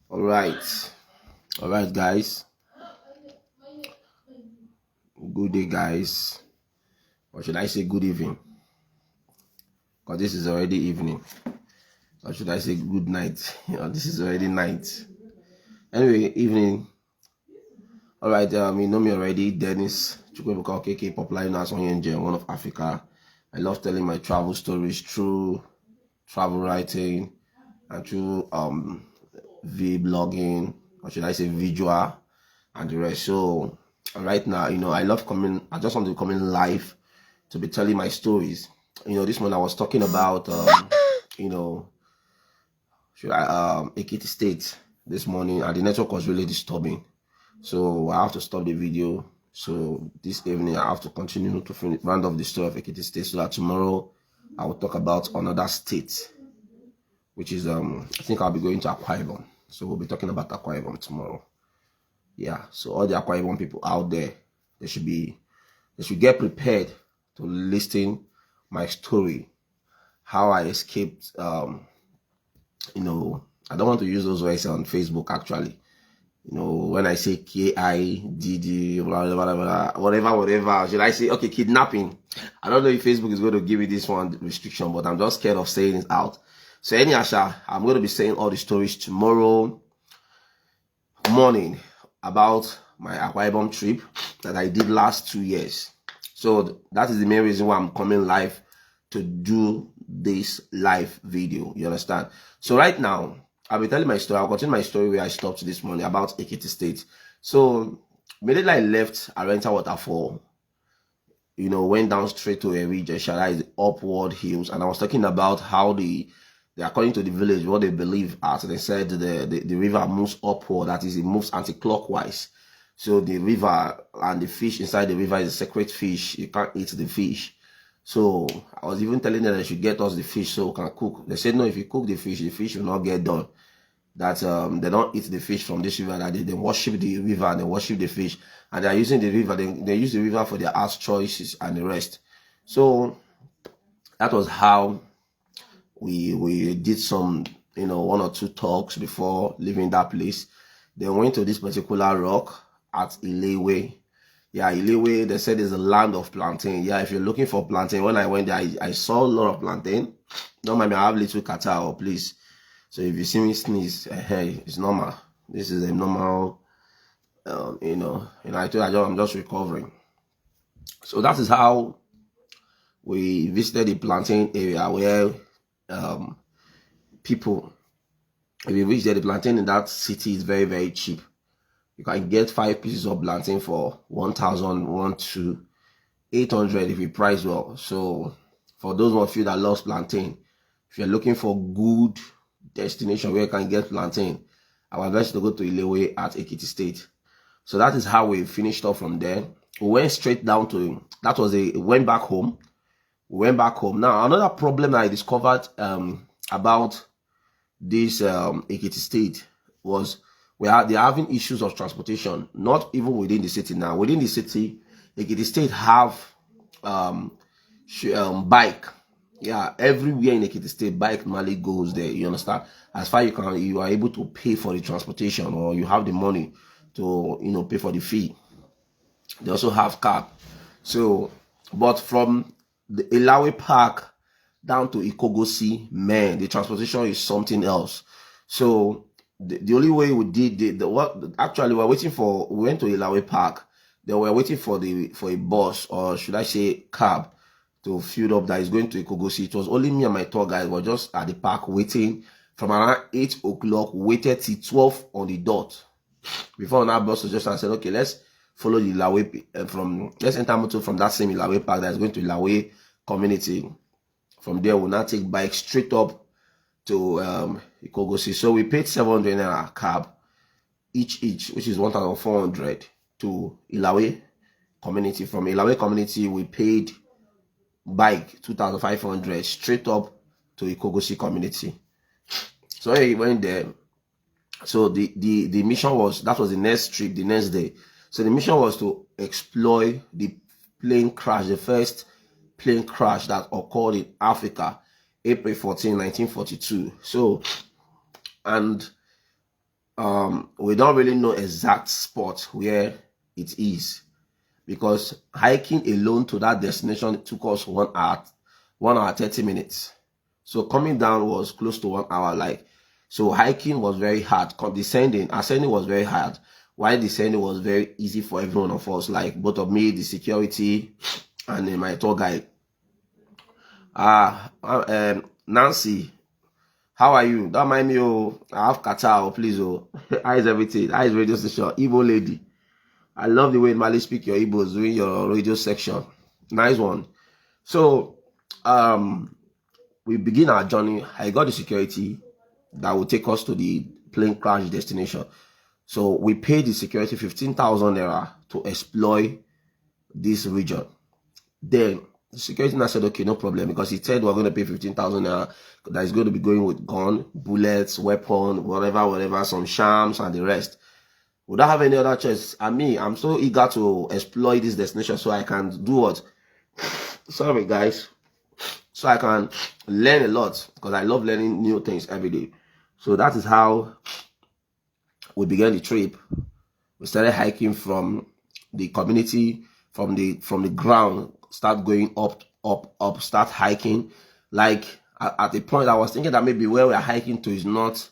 All right, guys. Good day, guys. Or should I say good evening? Because this is already evening. Or should I say good night? This is already night. Anyway, evening. All right. You know me already. Dennis Chukwuebuka KK, popular known as Onyenje, one of Africa. I love telling my travel stories through travel writing and through vlogging, or should I say visual, and the rest. So right now, I love coming. I just want to come in live to be telling my stories. This one I was talking about, you know, should I Ekiti State this morning, and the network was really disturbing. So I have to stop the video. So this evening I have to continue to round off the story of Ekiti State, so that tomorrow I will talk about another state, which is I think I'll be going to Akwa Ibom. So we'll be talking about Akwa Ibom tomorrow. Yeah. So all the Akwa Ibom people out there, they should get prepared to listen my story, how I escaped. I don't want to use those words on Facebook actually. When I say KIDD, whatever, should I say, okay, kidnapping? I don't know if Facebook is going to give me this one restriction, but I'm just scared of saying it out. So anyhow, I'm going to be saying all the stories tomorrow morning about my Akwa Ibom trip that I did last 2 years. So that is the main reason why I'm coming live to do this live video. You understand? So right now, I'll be telling my story. I'll continue my story where I stopped this morning about Ekiti State. So immediately I left Arenta Waterfall, went down straight to a region, the upward hills, and I was talking about how they according to the village, what they believe as they said the river moves upward, that is, it moves anti-clockwise. So the river and the fish inside the river is a sacred fish. You can't eat the fish. So I was even telling them they should get us the fish so we can cook. They said no, if you cook the fish will not get done. That they don't eat the fish from this river, that they worship the river and they worship the fish, and they are using the river, they use the river for their house choices and the rest. So that was how we did some, one or two talks before leaving that place. They went to this particular rock at Ilewe. Yeah, Ilewe, they said is a land of plantain. Yeah, if you're looking for plantain, when I went there, I saw a lot of plantain. Don't mind me, I have little kata, please. So if you see me sneeze, hey, it's normal. This is a normal, I told you I'm just recovering. So that is how we visited the plantain area where people, if you reach there, the plantain in that city is very, very cheap. You can get 5 pieces of plantain for 1,000, 800 if you price well. So for those of you that loves plantain, if you're looking for good destination where you can get plantain, I would advise you to go to Ilewe at Ekiti State. So that is how we finished off from there. We went straight down to, went back home. We went back home. Now, another problem that I discovered about this Ekiti State was they're having issues of transportation, not even within the city now. Within the city, Ekiti State have bike. Yeah, everywhere in Ekiti State, bike normally goes there. You understand? As far you are able to pay for the transportation, or you have the money to pay for the fee. They also have cab. So, but from the Ilawe Park down to Ikogosi, man, the transportation is something else. So the only way we did actually we went to Ilawe Park. They were waiting for a bus, or should I say cab, to fill up that is going to Ikogosi. It was only me and my tour guide were just at the park waiting from around 8 o'clock, waited till 12 on the dot before our bus suggested and said, okay, let's follow the Ilawe let's enter motor from that same Ilawe Park that is going to Ilawe community. From there, we'll now take bike straight up to Ikogosi. So we paid 700 naira cab each, which is 1,400 to Ilawe community. From Ilawe community, we paid bike 2,500 straight up to Ikogosi community. So when we went there, so the mission was, that was the next trip, the next day. So the mission was to explore the plane crash, the first plane crash that occurred in Africa, April 14, 1942. So, and we don't really know exact spot where it is, because hiking alone to that destination took us 1 hour 30 minutes. So coming down was close to 1 hour. Like, so hiking was very hard. Ascending was very hard. While descending was very easy for every one of us. Like both of me, the security, and then my tour guide. Nancy, how are you? Don't mind me, oh. I have Qatar, oh, please, oh. How is everything? How is radio station? Igbo lady. I love the way Mali speak your Igbos during your radio section. Nice one. So, we begin our journey. I got the security that will take us to the plane crash destination. So we paid the security 15,000 naira to explore this region. Then the security now said, okay, no problem, because he said we're going to pay 15,000 naira. That is going to be going with gun, bullets, weapon, whatever, some shams and the rest. We don't have any other choice. I'm so eager to exploit this destination so I can do what? Sorry, guys. So I can learn a lot, because I love learning new things every day. So that is how we began the trip. We started hiking from the community, from the ground, start going up, start hiking. Like at the point I was thinking that maybe where we are hiking to is not,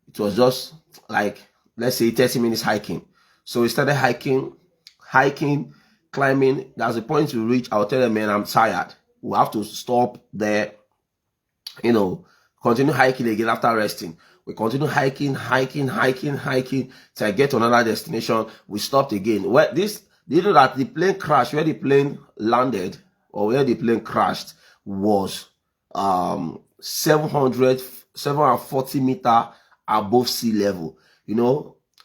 it was just like, let's say 30 minutes hiking. So we started hiking, climbing. There's a point we reach. I'll tell them, man, I'm tired. We have to stop there, continue hiking again after resting. We continue hiking till I get to another destination. We stopped again. You know that the plane crashed, where the plane landed or where the plane crashed was 740 meter above sea level.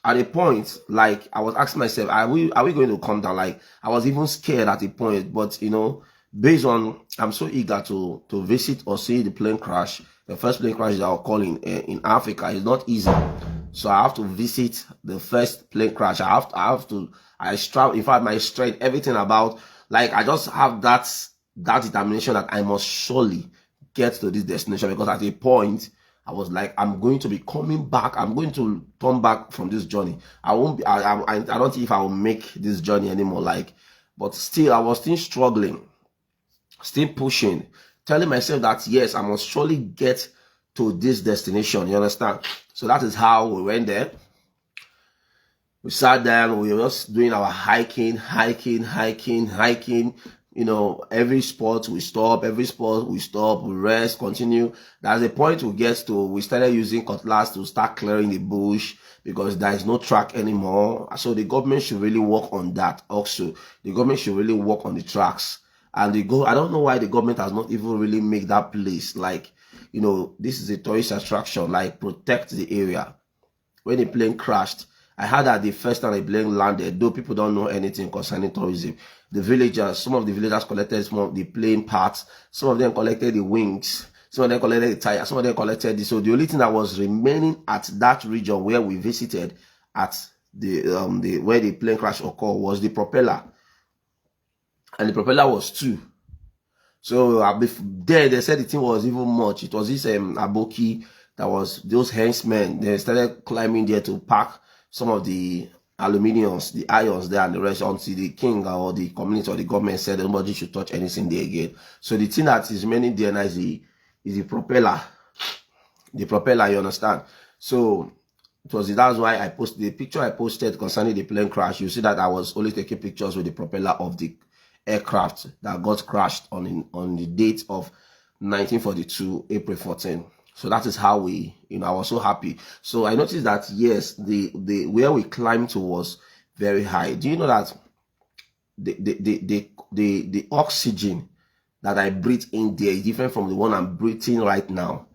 At a point, like, I was asking myself, are we going to come down? Like, I was even scared at a point, but based on, I'm so eager to visit or see the plane crash. The first plane crash that I'll call in Africa is not easy. So I have to visit the first plane crash. I strive, in fact, my strength, everything about, like, I just have that determination that I must surely get to this destination, because at a point, I was like, I'm going to be coming back. I'm going to turn back from this journey. I don't think if I will make this journey anymore. Like, but still, I was still struggling, still pushing, telling myself that yes, I must surely get to this destination. You understand? So that is how we went there. We sat there, we were just doing our hiking. Every spot we stop, we rest, continue. There's a point we started using cutlass to start clearing the bush, because there is no track anymore. So the government should really work on that also. The government should really work on the tracks. And I don't know why the government has not even really made that place, like, this is a tourist attraction, like, protect the area. When the plane crashed, I heard that the first time the plane landed, though people don't know anything concerning tourism, some of the villagers collected some of the plane parts, some of them collected the wings, some of them collected the tires, some of them collected the, so the only thing that was remaining at that region where we visited at where the plane crash occurred was the propeller. And the propeller was 2. So there they said the thing was even much. It was this aboki that was those henchmen. They started climbing there to pack some of the aluminiums, the irons there and the rest, until the king or the community or the government said nobody should touch anything there again. So the thing that is remaining there now is the propeller. The propeller, you understand? So that's why I posted the picture I posted concerning the plane crash. You see that I was only taking pictures with the propeller of the aircraft that got crashed on the date of 1942, April 14. So that is how I was so happy. So I noticed that yes, the where we climbed to was very high. Do you know that the oxygen that I breathe in there is different from the one I'm breathing right now?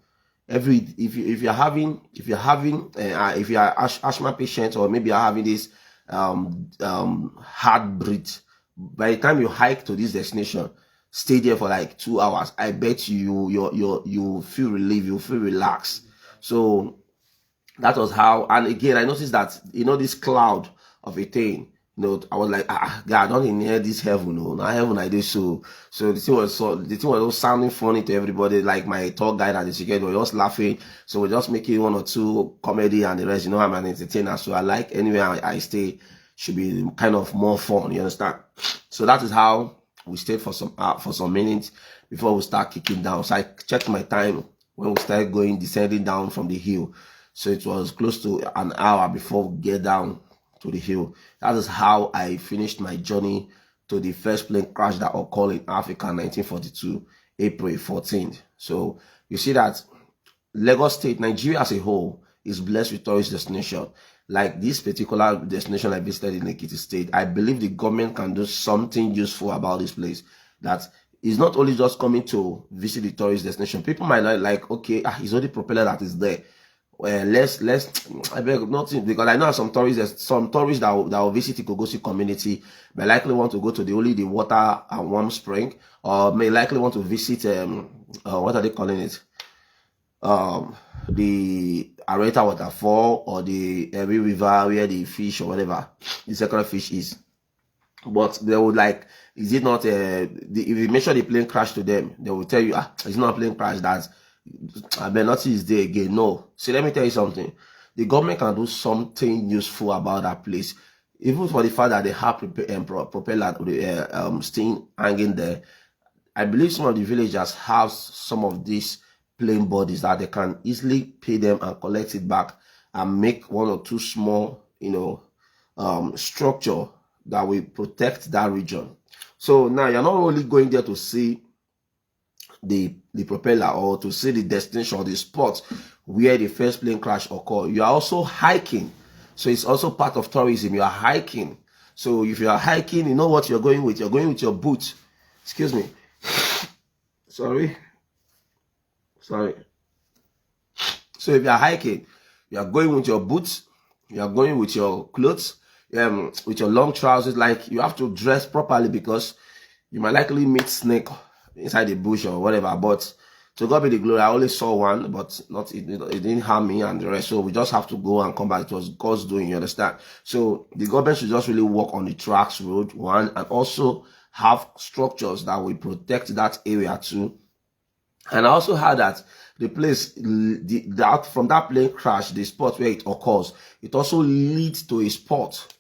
If you are asthma patient, or maybe you're having this hard breath, by the time you hike to this destination, stay there for like 2 hours, I bet you feel relief, you feel relaxed. So that was how. And again, I noticed that this cloud of a thing I was like, God, don't near this heaven, no, not heaven I did so the thing was all sounding funny to everybody. Like my tour guide and the security were just laughing. So we're just making one or two comedy and the rest, I'm an entertainer. So I like anywhere I stay should be kind of more fun, you understand? So that is how we stayed for some minutes before we start kicking down. So I checked my time when we started descending down from the hill. So it was close to an hour before we get down to the hill. That is how I finished my journey to the first plane crash that occurred in Africa in 1942, April 14th. So you see that Lagos State, Nigeria as a whole, is blessed with tourist destination. Like this particular destination I visited in Ekiti-State, I believe the government can do something useful about this place. That is not only just coming to visit the tourist destination. People might like, okay, it's only propeller that is there. Let's I beg nothing, because I know some tourists that will visit the Kogosi community may likely want to go to the water and warm spring, or may likely want to visit what are they calling it, the Areta waterfall, or the every river where the fish or whatever the second fish is. But they would like, is it not if you mention the plane crash to them, they will tell you, it's not a plane crash, that's I bet nothing is there again. No. So let me tell you something. The government can do something useful about that place. Even for the fact that they have propeller sting hanging there. I believe some of the villagers have some of these plane bodies that they can easily pay them and collect it back and make one or two small, structure that will protect that region. So now you're not only going there to see the propeller or to see the destination or the spot where the first plane crash occurred. You are also hiking. So it's also part of tourism. You are hiking. So if you are hiking, you know what you're going with. You're going with your boots. Excuse me. Sorry. So if you are hiking, you are going with your boots. You are going with your clothes. With your long trousers. Like, you have to dress properly, because you might likely meet snake inside the bush or whatever. But to God be the glory, I only saw one, but it didn't harm me and the rest. So we just have to go and come back. It was God's doing, you understand? So the government should just really work on the tracks road, one, and also have structures that will protect that area too. And I also heard that the place, from that plane crash, the spot where it occurs, it also leads to a spot,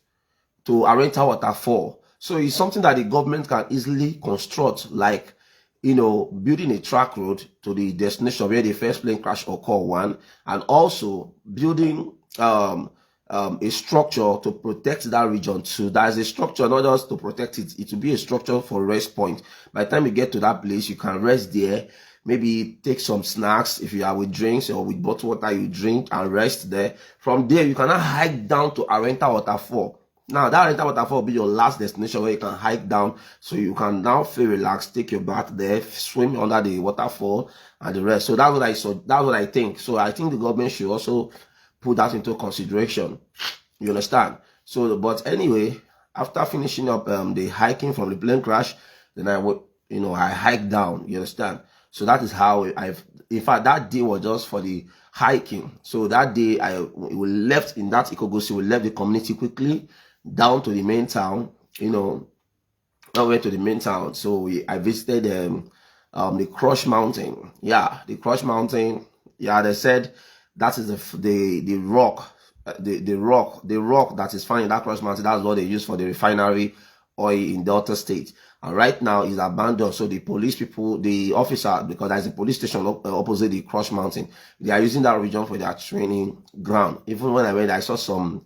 to Arenta waterfall. So it's something that the government can easily construct, like, building a track road to the destination where the first plane crash occurred, one, and also building a structure to protect that region too. There's a structure not just to protect it, it will be a structure for rest point. By the time you get to that place, you can rest there, maybe take some snacks. If you are with drinks or with bottled water, you drink and rest there. From there, you cannot hike down to Arenta waterfall. Now, that Arenta waterfall will be your last destination where you can hike down, so you can now feel relaxed, take your bath there, swim under the waterfall and the rest. So that's what I saw. That's what I think. So I think the government should also put that into consideration. You understand? So, but anyway, after finishing up the hiking from the plane crash, then I would, I hiked down. You understand? So that is how in fact, that day was just for the hiking. So that day we left in that Ikogosi, we left the community quickly down to the main town. I went to the main town. So I visited the Crush Mountain. Yeah, the Crush Mountain. Yeah, they said that is the rock, the rock that is found in that Crush Mountain. That's what they use for the refinery oil in Delta State. And right now is abandoned. So the police people, the officer, because there's a police station opposite the Crush Mountain, they are using that region for their training ground. Even when I went, I saw some,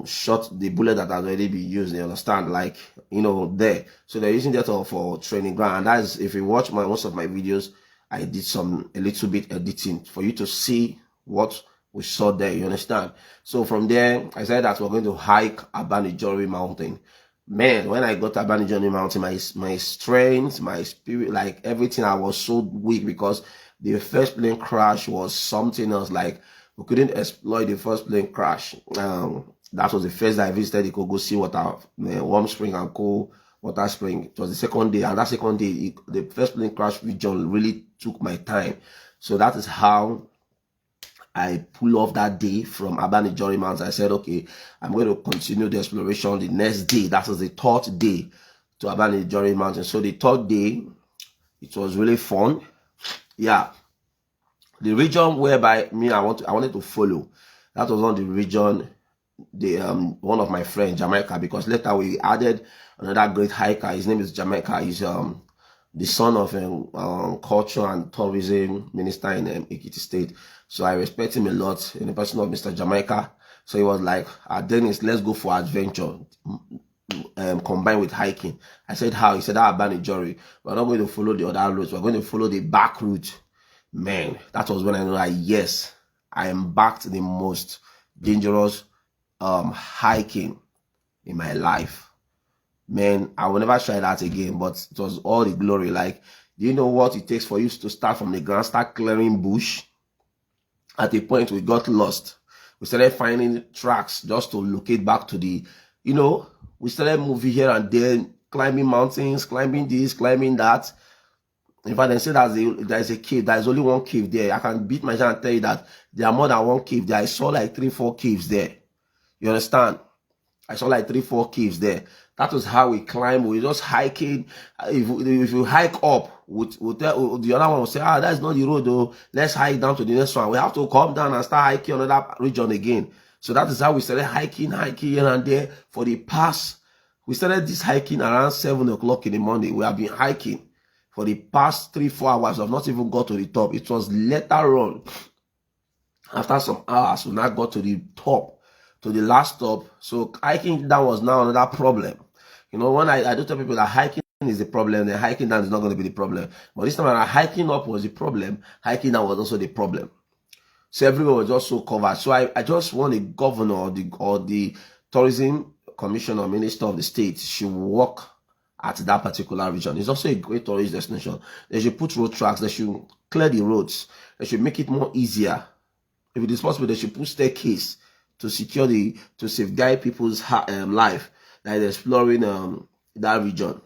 shot the bullet that has already been used. You understand, like, there. So they're using that for training ground. And that is, if you watch most of my videos, I did a little bit editing for you to see what we saw there. You understand? So from there, I said that we're going to hike Abanijori Mountain. Man, when I got to Abanijori Mountain, my strength, my spirit, like everything, I was so weak, because the first plane crash was something else. Like, we couldn't exploit the first plane crash. That was the first day I visited the Kogosi water, warm spring and cool water spring. It was the second day, and that second day, the first plane crash region really took my time. So that is how I pull off that day from Abanijori Mountain. I said, okay, I'm going to continue the exploration the next day. That was the third day to Abanijori Mountain. So the third day, it was really fun. Yeah, the region whereby I wanted to follow. That was not the region. The one of my friends, Jamaica, because later we added another great hiker. His name is Jamaica. He's the son of a culture and tourism minister in Ekiti State. So I respect him a lot in the person of Mr. Jamaica. So he was like, Dennis, let's go for adventure combined with hiking. I said, how? He said, Abanijori. We're not going to follow the other routes. We're going to follow the back route. Man, that was when I knew that, yes, I embarked the most dangerous hiking in my life. Man, I will never try that again, but it was all the glory. Like, do you know what it takes for you to start from the ground, start clearing bush? At a point, we got lost. We started finding tracks just to locate back to the, we started moving here and there, climbing mountains, climbing this, climbing that. In fact, they say there's a cave. There's only one cave there. I can beat my chest and tell you that there are more than one cave there. I saw like 3-4 caves there. You understand? I saw like 3-4 caves there. That was how we climb. We just hiking. If you hike up, the other one will say, that's not the road though. Let's hike down to the next one. We have to come down and start hiking another region again. So that is how we started hiking here and there for the past. We started this hiking around 7 o'clock in the morning. We have been hiking for the past 3-4 hours. I've not even got to the top. It was later on, after some hours, we now got to the top, to the last stop. So hiking down was now another problem. When I do tell people that hiking is the problem, then hiking down is not going to be the problem. But this time hiking up was the problem, hiking down was also the problem. So everyone was just so covered. So I just want the governor or the tourism commissioner or minister of the state should work at that particular region. It's also a great tourist destination. They should put road tracks. They should clear the roads. They should make it more easier. If it is possible, they should put staircase to secure to safeguard people's life that is exploring that region.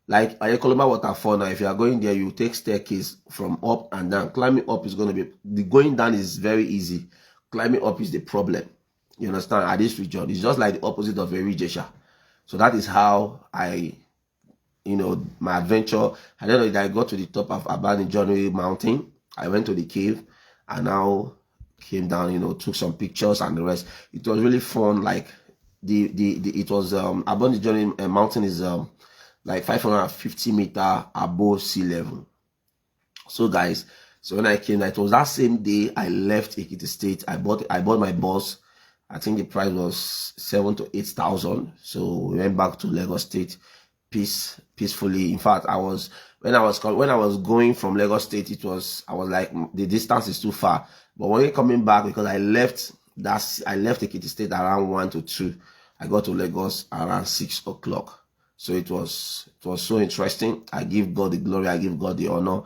Like Ayekoloma Waterfall now, if you are going there, you take staircase from up and down. Climbing up is going to be, the going down is very easy. Climbing up is the problem. You understand? At this region, it's just like the opposite of Erijesha. So that is how my adventure. I don't know if I got to the top of Abanijori Mountain. I went to the cave and now came down, took some pictures and the rest. It was really fun. Like it was Abanijori Mountain is like 550 meters above sea level. So guys, so when I came, it was that same day I left Ekiti State. I bought my bus. I think the price was 7,000 to 8,000. So we went back to Lagos State peacefully. In fact, when I was going from Lagos State, I was like, the distance is too far. But when we're coming back, because I left Ekiti State around 1 to 2, I got to Lagos around 6 o'clock. So it was so interesting. I give God the glory. I give God the honor.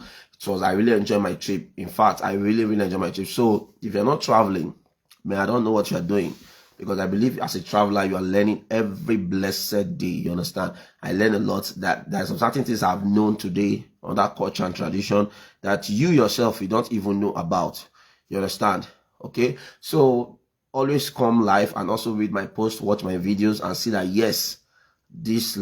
I really enjoyed my trip. In fact, I really, really enjoyed my trip. So if you're not traveling, man, I don't know what you're doing, because I believe as a traveler, you are learning every blessed day. You understand? I learned a lot, that there's some certain things I've known today on that culture and tradition that you yourself, you don't even know about. You understand? Okay. So always come live and also read my post, watch my videos and see that, yes, this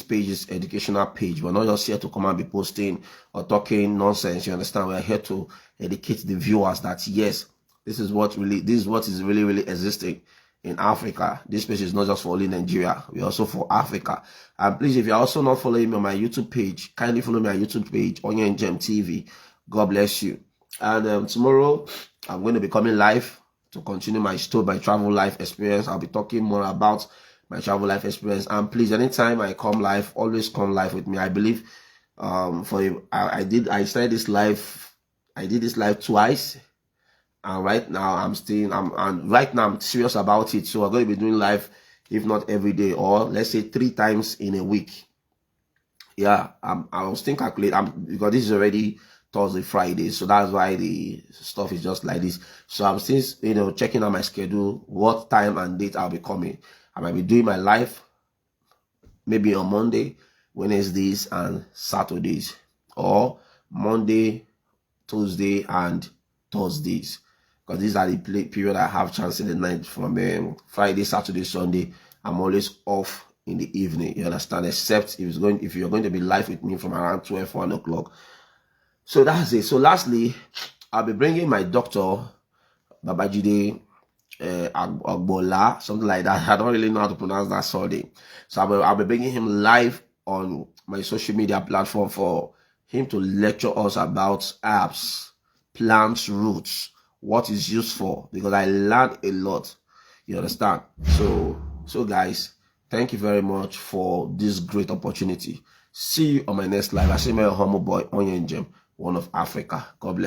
page is educational page. We're not just here to come and be posting or talking nonsense. You understand? We're here to educate the viewers that, yes, this is what is really, really existing in Africa. This page is not just for only Nigeria. We're also for Africa. And please, if you're also not following me on my YouTube page, kindly follow me on my YouTube page, Onion Gem TV. God bless you. And tomorrow, I'm going to be coming live to continue my travel life experience. I'll be talking more about my travel life experience. And please, anytime I come live, always come live with me. I believe I did this live twice. And right now I'm serious about it. So I'm going to be doing live, if not every day, or let's say 3 times in a week. Yeah, I was still calculating because this is already Thursday, Friday, so that's why the stuff is just like this. So I'm still checking out my schedule, what time and date I'll be coming. I might be doing my live maybe on Monday, Wednesdays and Saturdays, or Monday, Tuesday and Thursdays. because these are the period I have chance in the night from Friday, Saturday, Sunday. I'm always off in the evening. You understand? Except if you're going to be live with me from around 12, 1 o'clock. So that's it. So lastly, I'll be bringing my doctor, Babajide Agbola, something like that. I don't really know how to pronounce that surname. So I'll be bringing him live on my social media platform for him to lecture us about apps, plants, roots, what is used for, because I learned a lot. You understand? So guys, thank you very much for this great opportunity. See you on my next live. I say my humble boy, Onyenjem, one of Africa. God bless.